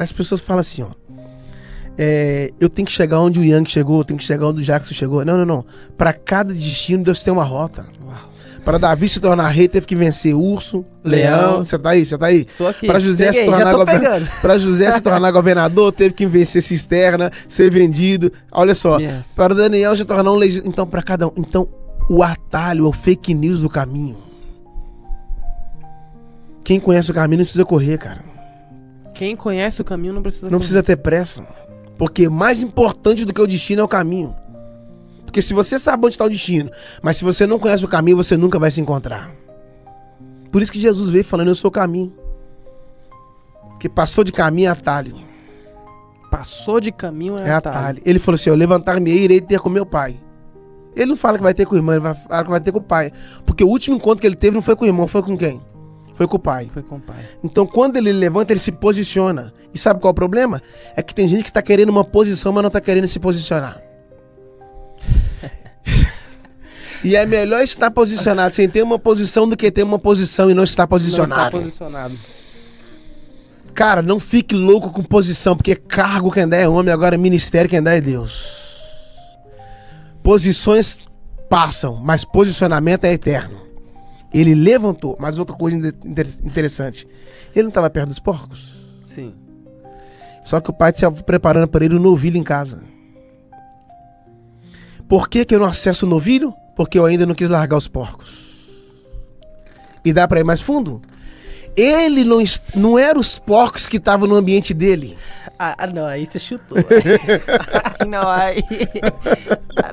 As pessoas falam assim, ó. Eu tenho que chegar onde o Yang chegou, eu tenho que chegar onde o Jackson chegou. Não. Para cada destino, Deus tem uma rota. Para Davi se tornar rei, teve que vencer urso, leão. Você tá aí? Tô aqui. Para José se tornar governador, teve que vencer cisterna, ser vendido. Olha só. Yes. Para Daniel se tornar um legislador. Então, para cada um. Então, o atalho, o fake news do caminho. Quem conhece o caminho não precisa correr, cara. Quem conhece o caminho não precisa Não precisa ter pressa. Porque mais importante do que o destino é o caminho. Porque se você sabe onde está o destino, mas se você não conhece o caminho, você nunca vai se encontrar. Por isso que Jesus veio falando, eu sou o caminho. Porque passou de caminho é atalho. Passou de caminho é atalho. Ele falou assim, eu levantar-me-ei e irei ter com meu pai. Ele não fala que vai ter com o irmão, ele vai falar que vai ter com o pai. Porque o último encontro que ele teve não foi com o irmão, foi com quem? Foi com o pai. Foi com o pai. Então quando ele levanta, ele se posiciona. E sabe qual é o problema? É que tem gente que está querendo uma posição, mas não está querendo se posicionar. E é melhor estar posicionado sem ter uma posição do que ter uma posição e não estar posicionado. Não está posicionado. Cara, não fique louco com posição, porque cargo quem dá é homem, agora ministério quem dá é Deus. Posições passam, mas posicionamento é eterno. Ele levantou, mas outra coisa interessante, ele não estava perto dos porcos? Sim. Só que o pai estava preparando para ele um novilho em casa. Por que eu não acesso o novilho? Porque eu ainda não quis largar os porcos. E dá para ir mais fundo? Ele não era os porcos que estavam no ambiente dele. Não, aí você chutou. Não, aí...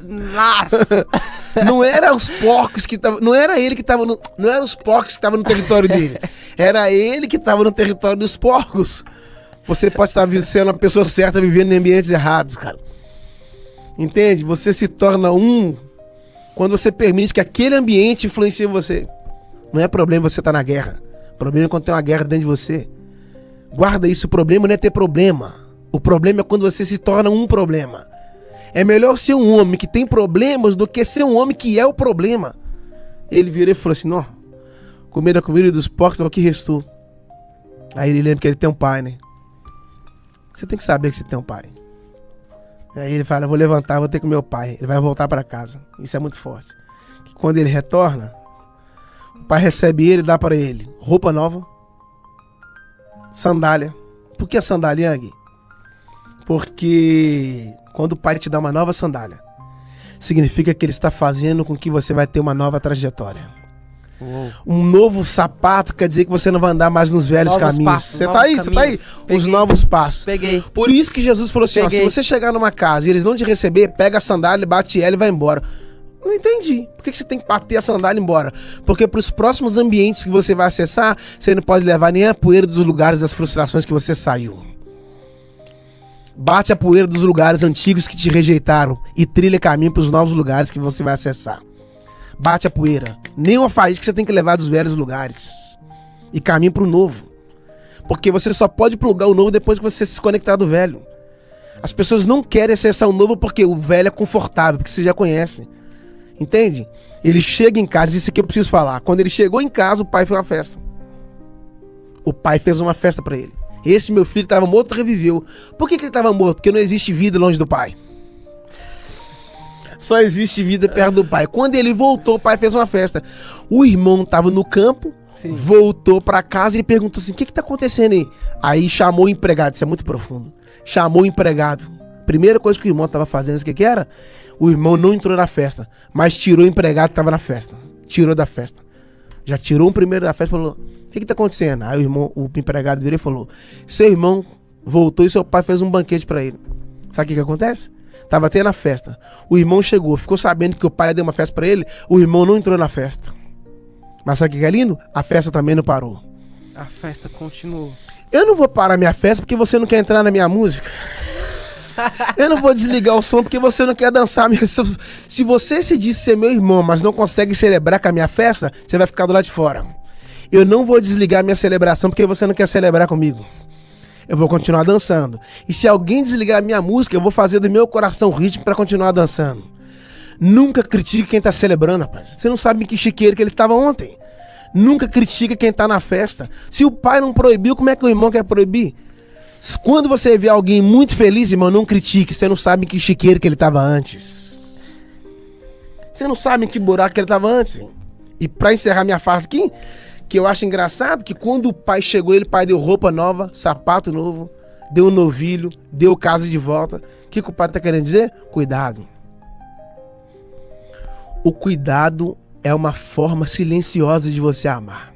Nossa! Não era os porcos que estavam... Não era ele que estava no... Não eram os porcos que estavam no território dele. Era ele que estava no território dos porcos. Você pode estar sendo a pessoa certa vivendo em ambientes errados, cara. Entende? Você se torna quando você permite que aquele ambiente influencie você. Não é problema você estar na guerra. O problema é quando tem uma guerra dentro de você. Guarda isso, o problema não é ter problema. O problema é quando você se torna um problema. É melhor ser um homem que tem problemas do que ser um homem que é o problema. Ele virou e falou assim, não, comer da comida dos porcos é o que restou. Aí ele lembra que ele tem um pai, né? Você tem que saber que você tem um pai. Aí ele fala, vou levantar, vou ter com meu pai. Ele vai voltar para casa. Isso é muito forte. Que quando ele retorna, o pai recebe ele e dá para ele roupa nova, sandália. Por que a sandália, Yang? Porque quando o pai te dá uma nova sandália, significa que ele está fazendo com que você vai ter uma nova trajetória. Uou. Um novo sapato quer dizer que você não vai andar mais nos velhos Novos caminhos. passos, Você novos tá aí? Você tá aí? caminhos. Os novos passos. Peguei. Por isso que Jesus falou assim, ó, se Peguei. você chegar numa casa e eles não te receber, pega a sandália, bate ela e vai embora. Não entendi. Por que você tem que bater a sandália e ir embora? Porque para os próximos ambientes que você vai acessar, você não pode levar nem a poeira dos lugares das frustrações que você saiu. Bate a poeira dos lugares antigos que te rejeitaram e trilha caminho para os novos lugares que você vai acessar. Bate a poeira. Nenhuma faísca que você tem que levar dos velhos lugares. E caminho para o novo. Porque você só pode plugar o novo depois que você se desconectar do velho. As pessoas não querem acessar o novo porque o velho é confortável, porque você já conhece. Entende? Ele chega em casa, isso aqui eu preciso falar. Quando ele chegou em casa, o pai fez uma festa. O pai fez uma festa para ele. Esse meu filho estava morto, reviveu. Por que ele estava morto? Porque não existe vida longe do pai. Só existe vida perto do pai. Quando ele voltou, o pai fez uma festa. O irmão estava no campo, Sim. voltou para casa e perguntou assim, o que está acontecendo aí? Aí chamou o empregado, isso é muito profundo. Chamou o empregado. Primeira coisa que o irmão estava fazendo, o que era? O irmão não entrou na festa, mas tirou o empregado que estava na festa. Tirou da festa. Já tirou o primeiro da festa e falou, o que está acontecendo? Aí o empregado virou e falou, seu irmão voltou e seu pai fez um banquete para ele. Sabe o que acontece? Tava tendo a festa. O irmão chegou, ficou sabendo que o pai deu uma festa para ele, o irmão não entrou na festa. Mas sabe o que é lindo? A festa também não parou. A festa continuou. Eu não vou parar minha festa porque você não quer entrar na minha música. Eu não vou desligar o som porque você não quer dançar. Se você se diz ser meu irmão, mas não consegue celebrar com a minha festa, você vai ficar do lado de fora. Eu não vou desligar minha celebração porque você não quer celebrar comigo. Eu vou continuar dançando. E se alguém desligar a minha música, eu vou fazer do meu coração ritmo para continuar dançando. Nunca critique quem tá celebrando, rapaz. Você não sabe em que chiqueiro que ele estava ontem. Nunca critique quem tá na festa. Se o pai não proibiu, como é que o irmão quer proibir? Quando você vê alguém muito feliz, irmão, não critique. Você não sabe em que chiqueiro que ele estava antes. Você não sabe em que buraco que ele estava antes. E pra encerrar minha fase aqui, que eu acho engraçado, que quando o pai chegou, o pai deu roupa nova, sapato novo, deu um novilho, deu casa de volta. O que o pai tá querendo dizer? Cuidado. O cuidado é uma forma silenciosa de você amar.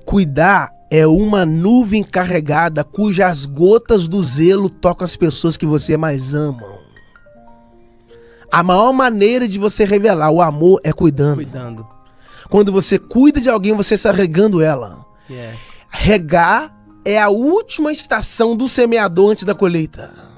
Cuidar é uma nuvem carregada cujas gotas do zelo tocam as pessoas que você mais ama. A maior maneira de você revelar o amor é cuidando. Quando você cuida de alguém, você está regando ela. Yes. Regar é a última estação do semeador antes da colheita.